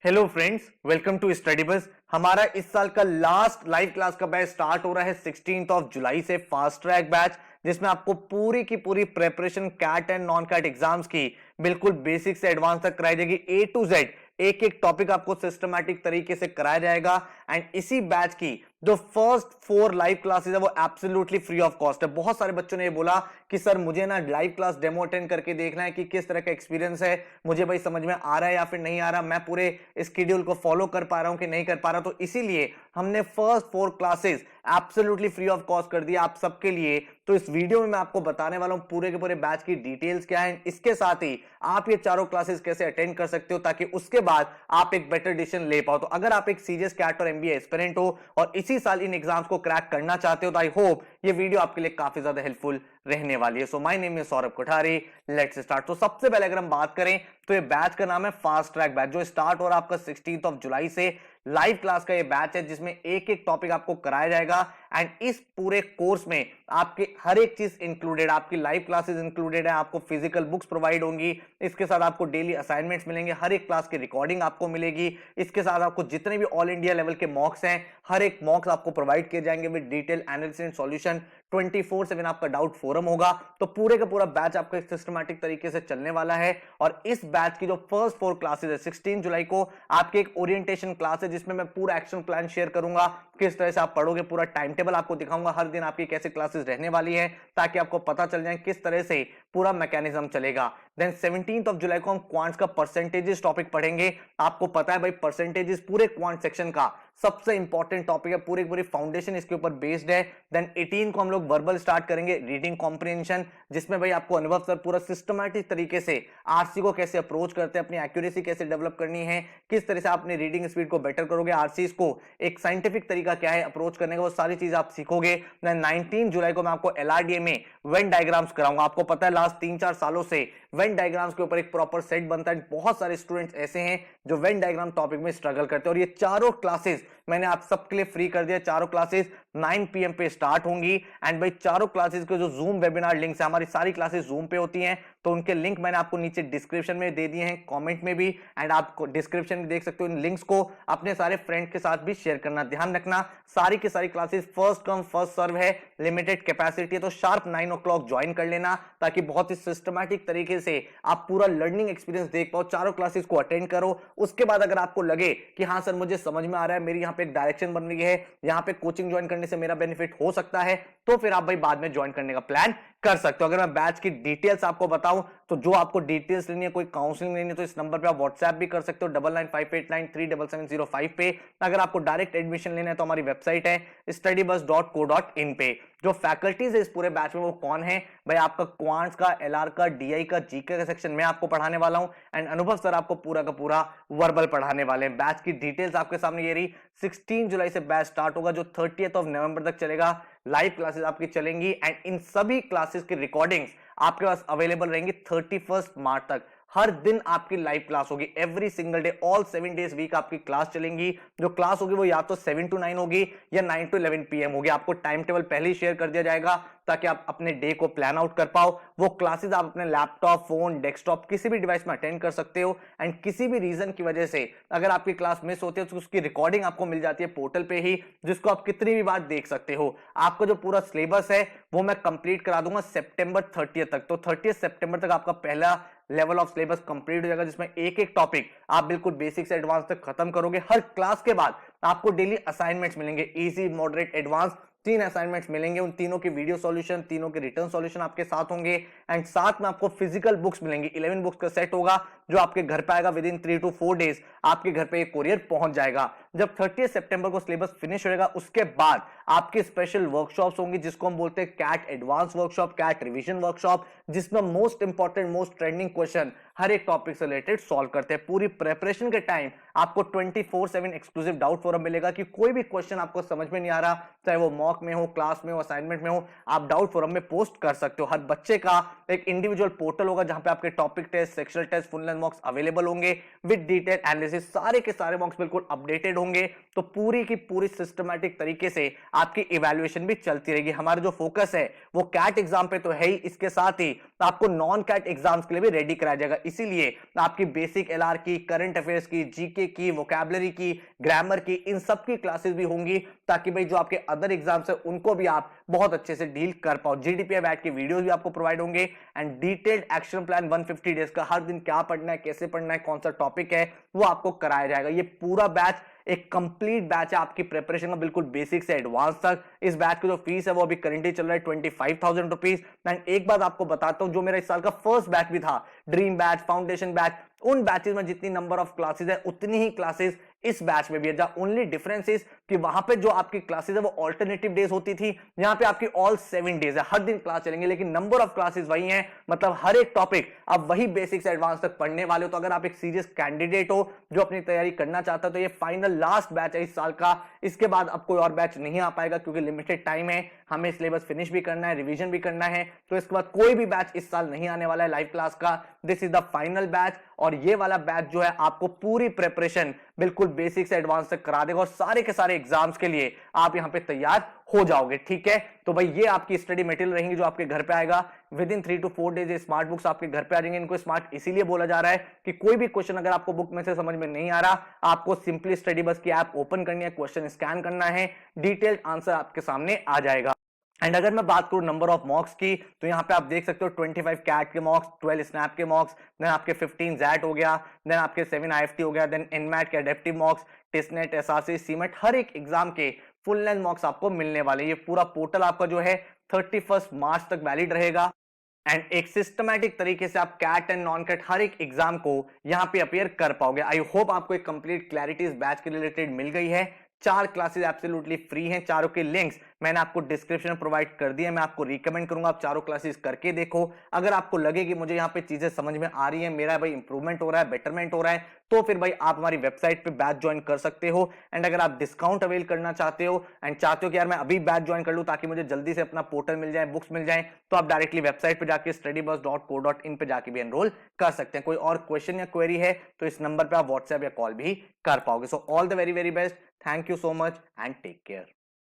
Hello friends, welcome to Study Bus. हमारा इस साल का लास्ट लाइव क्लास का बैच स्टार्ट हो रहा है 16 जुलाई से, फास्ट ट्रैक बैच, जिसमें आपको पूरी की पूरी preparation CAT and non CAT exams की बिल्कुल बेसिक से एडवांस तक कराई जाएगी। ए टू जेड एक एक टॉपिक आपको सिस्टमैटिक तरीके से कराया जाएगा। एंड इसी बैच की जो फर्स्ट 4 लाइव क्लासेस है वो एब्सोल्युटली फ्री ऑफ कॉस्ट है। बहुत सारे बच्चों ने ये बोला कि सर मुझे ना लाइव क्लास डेमो अटेंड करके देखना है कि किस तरह का एक्सपीरियंस है, मुझे भाई समझ में आ रहा है या फिर नहीं आ रहा, मैं पूरे स्केड्यूल को फॉलो कर पा रहा हूं कि नहीं कर पा रहा। तो इसीलिए हमने first 4 classes absolutely free of cost कर दिया आप सबके लिए। तो इस वीडियो में मैं आपको बताने वाला हूं पूरे के पूरे बैच की डिटेल्स क्या है, इसके साथ ही आप ये चारों क्लासेस कैसे अटेंड कर सकते हो ताकि उसके बाद आप एक बेटर डिसीजन ले पाओ। तो अगर आप एक सीजीएस कैट और एमबीए एस्पिरेंट हो और इसी साल इन एग्जाम्स को क्रैक करना चाहते हो तो आई होप ये वीडियो आपके लिए काफी ज्यादा हेल्पफुल रहने वाली है। So my name is Saurabh Kothari, let's start. तो सबसे पहले अगर हम बात करें तो ये बैच का नाम है फास्ट ट्रैक बैच, जो स्टार्ट हो रहा है आपका 16 जुलाई से। लाइव क्लास का ये बैच है जिसमें एक एक टॉपिक आपको कराया जाएगा। एंड इस पूरे कोर्स में आपके हर एक चीज इंक्लूडेड, आपकी लाइव क्लासेस इंक्लूडेड है, आपको फिजिकल बुक्स प्रोवाइड होंगी, इसके साथ आपको डेली असाइनमेंट्स मिलेंगे, हर एक क्लास की रिकॉर्डिंग आपको मिलेगी, इसके साथ आपको जितने भी ऑल इंडिया लेवल के मॉक्स हैं हर एक मॉक्स आपको प्रोवाइड किए जाएंगे with detail analysis and solution. 24/7 आपका डाउट फोरम होगा। तो पूरे का पूरा बैच आपका एक सिस्टमैटिक तरीके से चलने वाला है। और इस बैच की जो फर्स्ट 4 क्लासेस है 16 जुलाई को आपके एक ओरिएंटेशन क्लास है जिसमें मैं पूरा एक्शन प्लान शेयर करूंगा, किस तरह से आप पढ़ोगे, पूरा टाइम टेबल आपको दिखाऊंगा, हर दिन आपकी कैसे क्लासेस रहने वाली है ताकि आपको पता चल जाए किस तरह से पूरा मैकेनिज्म चलेगा। देन 17 जुलाई को हम क्वांट्स का परसेंटेजेस टॉपिक पढ़ेंगे। आपको पता है भाई परसेंटेजेस पूरे क्वांट सेक्शन का सबसे इंपॉर्टेंट टॉपिक है, पूरी पूरी फाउंडेशन इसके ऊपर बेस्ड है। देन 18 को हम लोग वर्बल स्टार्ट करेंगे, रीडिंग कॉम्प्रिहेंशन, जिसमें भाई आपको अनुभव सर पूरा सिस्टमैटिक तरीके से आरसी को कैसे अप्रोच करते हैं, अपनी एक्यूरेसी कैसे डेवलप करनी है, किस तरह से आप अपनी रीडिंग स्पीड को बेटर करोगे, आरसी को एक साइंटिफिक तरीका क्या है अप्रोच करने का, वो सारी चीज आप सीखोगे। 19 जुलाई को मैं आपको एलआरडीए में वेन डायग्राम्स कराऊंगा। आपको पता है लास्ट 3-4 सालों से वेन डायग्राम्स के ऊपर एक प्रॉपर सेट बनता है। बहुत सारे स्टूडेंट्स ऐसे हैं जो वेन डायग्राम टॉपिक में स्ट्रगल करते हैं और ये चारों क्लासेस मैंने आप सबके लिए फ्री कर दिया। चारों क्लासेस 9 PM पे स्टार्ट होंगी। एंड भाई चारों क्लासेस के जो जूम वेबिनार लिंक्स है, हमारी सारी क्लासेस जूम पे होती हैं, तो उनके लिंक मैंने आपको नीचे डिस्क्रिप्शन में दे दिए हैं, कमेंट में भी। एंड आप डिस्क्रिप्शन में देख सकते हो। इन लिंक्स को अपने सारे फ्रेंड के साथ भी शेयर करना। ध्यान रखना सारी की सारी classes first come first serve है, लिमिटेड कैपेसिटी है, तो शार्प 9 o'clock ज्वाइन कर लेना ताकि बहुत ही सिस्टमैटिक तरीके से आप पूरा लर्निंग एक्सपीरियंस देख पाओ। चारों क्लासेस को अटेंड करो। उसके बाद अगर आपको लगे कि हाँ सर मुझे समझ में आ रहा है, मेरी यहाँ पे एक डायरेक्शन बन रही है, यहाँ पे कोचिंग ज्वाइन करने से मेरा बेनिफिट हो सकता है, तो फिर आप भाई बाद में ज्वाइन करने का प्लान कर सकते हो। अगर मैं बैच की डिटेल्स आपको बताऊं तो जो आपको डिटेल्स लेनी है, कोई काउंसलिंग लेनी है, तो इस नंबर पे आप व्हाट्सएप भी कर सकते हो 9958937707 पे। अगर आपको डायरेक्ट एडमिशन लेना है तो हमारी वेबसाइट है studybus.co.in पे। जो फैकल्टीज है इस पूरे बैच में वो कौन है भाई, आपका क्वांट्स का, एलआर का, डीआई का, जीके का सेक्शन मैं आपको पढ़ाने वाला हूं। एंड अनुभव सर आपको पूरा का पूरा वर्बल पढ़ाने वाले हैं। बैच की डिटेल्स आपके सामने ये रही। 16 जुलाई से बैच स्टार्ट होगा जो 30 नवंबर तक चलेगा। लाइव क्लासेस आपकी चलेंगी एंड इन सभी क्लासेस की रिकॉर्डिंग्स आपके पास अवेलेबल रहेंगी 31 मार्च तक। हर दिन आपकी लाइव क्लास होगी, every single day, all 7 days week आपकी क्लास चलेंगी। जो क्लास होगी वो या तो 7 to 9 होगी या 9 to 11 PM होगी। आपको टाइम टेबल पहले ही शेयर कर दिया जाएगा ताकि आप अपने डे को प्लान आउट कर पाओ। वो क्लासेस आप अपने लैपटॉप, फोन, डेस्कटॉप किसी भी डिवाइस में अटेंड कर सकते हो। एंड किसी भी रीजन की वजह से अगर आपकी क्लास मिस होती है तो उसकी रिकॉर्डिंग आपको मिल जाती है पोर्टल पे ही, जिसको आप कितनी भी बार देख सकते हो। आपका जो पूरा सिलेबस है वो मैं कंप्लीट करा दूंगा सितंबर 30 तक। तो 30 सितंबर तक आपका पहला लेवल ऑफ सिलेबस कंप्लीट हो जाएगा, जिसमें एक एक टॉपिक आप बिल्कुल बेसिक से एडवांस तक खत्म करोगे। हर क्लास के बाद आपको डेली असाइनमेंट्स मिलेंगे, इजी, मॉडरेट, एडवांस, 3 असाइनमेंट्स मिलेंगे। उन तीनों के वीडियो सॉल्यूशन, तीनों के रिटर्न सॉल्यूशन आपके साथ होंगे। एंड साथ में आपको फिजिकल बुक्स मिलेंगी, 11 बुक्स का सेट होगा जो आपके घर पे आएगा। विद इन 3 to 4 डेज आपके घर पे एक कोरियर पहुंच जाएगा। जब 30 सितंबर को सिलेबस फिनिश होगा उसके बाद आपके स्पेशल वर्कशॉप्स होंगी जिसको हम बोलते हैं CAT advance workshop, CAT revision workshop, जिसमें most important, most trending question हर एक टॉपिक से रिलेटेड सॉल्व करते हैं। पूरी प्रिपरेशन के टाइम आपको 24/7 एक्सक्लूसिव डाउट फोरम मिलेगा कि कोई भी क्वेश्चन आपको समझ में नहीं आ रहा, चाहे वो मॉक में हो, क्लास में हो, असाइनमेंट में हो, आप डाउट फोरम में पोस्ट कर सकते हो। हर बच्चे का एक इंडिविजुअल पोर्टल होगा जहां पे आपके topic test, sectional test, full length mocks available होंगे विद डिटेल एनालिसिस। सारे के सारे मॉक्स बिल्कुल अपडेटेड होंगे। तो पूरी की पूरी सिस्टमैटिक तरीके से आपकी इवैल्यूएशन भी चलती रहेगी। हमारा जो फोकस है वो कैट एग्जाम पे तो है ही, इसके साथ ही आपको नॉन कैट एग्जाम्स के लिए भी रेडी कराया जाएगा। इसीलिए आपकी बेसिक एलआर की, करंट अफेयर्स की, जीके की, वोकैबुलरी की, ग्रामर की, इन सब की क्लासेस भी होंगी, ताकि भाई जो आपके अदर एग्जाम्स है उनको भी आप बहुत अच्छे से डील कर पाओ। जीडीपीआई वैट के वीडियोस भी आपको प्रोवाइड होंगे and detailed action plan 150 days का, हर दिन क्या पढ़ना है, कैसे पढ़ना है, कौन सा टॉपिक है, वो आपको कराया जाएगा। ये पूरा बैच एक कंप्लीट बैच है आपकी प्रिपरेशन का, बिल्कुल बेसिक से एडवांस तक। इस बैच की जो फीस है वो अभी करंटली चल रहा है 25,000 रुपीज। एंड एक बात आपको बताता हूं, जो मेरा इस साल का फर्स्ट बैच भी था, ड्रीम बैच, फाउंडेशन बैच, उन बैचेस में जितनी नंबर ऑफ क्लासेस है उतनी ही क्लासेस इस बैच में भी है। जहां ओनली डिफरेंस इज कि वहां पे जो आपकी क्लासेस है वो ऑल्टरनेटिव डेज होती थी, यहां पे आपकी ऑल 7 डेज है, हर दिन क्लास चलेंगे, लेकिन नंबर ऑफ क्लासेस वही है। मतलब हर एक टॉपिक आप वही बेसिक से एडवांस तक पढ़ने वाले हो। तो अगर आप एक सीरियस कैंडिडेट हो जो अपनी तैयारी करना चाहता है, तो ये फाइनल लास्ट बैच है इस साल का। इसके बाद अब कोई और बैच नहीं आ पाएगा, क्योंकि लिमिटेड टाइम है, हमें सिलेबस फिनिश भी करना है, रिवीजन भी करना है। तो इसके बाद कोई भी बैच इस साल नहीं आने वाला है लाइव क्लास का। This is the final batch. और ये वाला बैच जो है आपको पूरी प्रिपरेशन बिल्कुल बेसिक से एडवांस तक करा देगा, और सारे के सारे एग्जाम्स के लिए आप यहां पे तैयार हो जाओगे। ठीक है, तो भाई ये आपकी स्टडी मटेरियल रहेंगी जो आपके घर पे आएगा with in 3 to 4 days. Smart books आपके घर पे आ जाएंगे। इनको स्मार्ट इसीलिए बोला जा रहा है कि कोई भी क्वेश्चन अगर आपको बुक में से समझ में नहीं आ रहा, आपको सिंपली स्टडी बस की ऐप ओपन करनी है, क्वेश्चन स्कैन करना है, डिटेल्ड आंसर आपके सामने आ जाएगा। एंड अगर मैं बात करूं नंबर ऑफ मॉक्स की, तो यहां पे आप देख सकते हो 25 कैट के मॉक्स, 12 स्नैप के मॉक्स, देन आपके 15 जैट हो गया, देन आपके 7 आईएफटी हो गया, देन एनमैट के adaptive mocks, testnet, SRC, CMAT, हर एक एग्जाम के फुल लेंथ मॉक्स आपको मिलने वाले। ये पूरा पोर्टल आपका जो है 31 मार्च तक वैलिड रहेगा। एंड एक सिस्टमैटिक तरीके से आप कैट एंड नॉन कैट हर एक एग्जाम को यहां पे अपीयर कर पाओगे। आई होप आपको एक कंप्लीट क्लैरिटी इस बैच के रिलेटेड मिल गई है। 4 क्लासेस एब्सोल्युटली फ्री हैं, चारों के लिंक्स मैंने आपको डिस्क्रिप्शन में प्रोवाइड कर दिया है। मैं आपको रिकमेंड करूंगा आप चारों क्लासेस करके देखो। अगर आपको लगे कि मुझे यहाँ पे चीजें समझ में आ रही है, मेरा भाई इंप्रूवमेंट हो रहा है, बेटरमेंट हो रहा है, तो फिर भाई आप हमारी वेबसाइट पे बैच ज्वाइन कर सकते हो। एंड अगर आप डिस्काउंट अवेल करना चाहते हो एंड चाहते हो कि यार मैं अभी बैच ज्वाइन कर लूं ताकि मुझे जल्दी से अपना पोर्टल मिल जाए, बुक्स मिल जाए, तो आप डायरेक्टली वेबसाइट पे जाके studybus.co.in पे जाके भी एनरोल कर सकते हैं। कोई और क्वेश्चन या क्वेरी है तो इस नंबर पे आप व्हाट्सएप या कॉल भी कर पाओगे। So all the very very best, thank you so much and take care.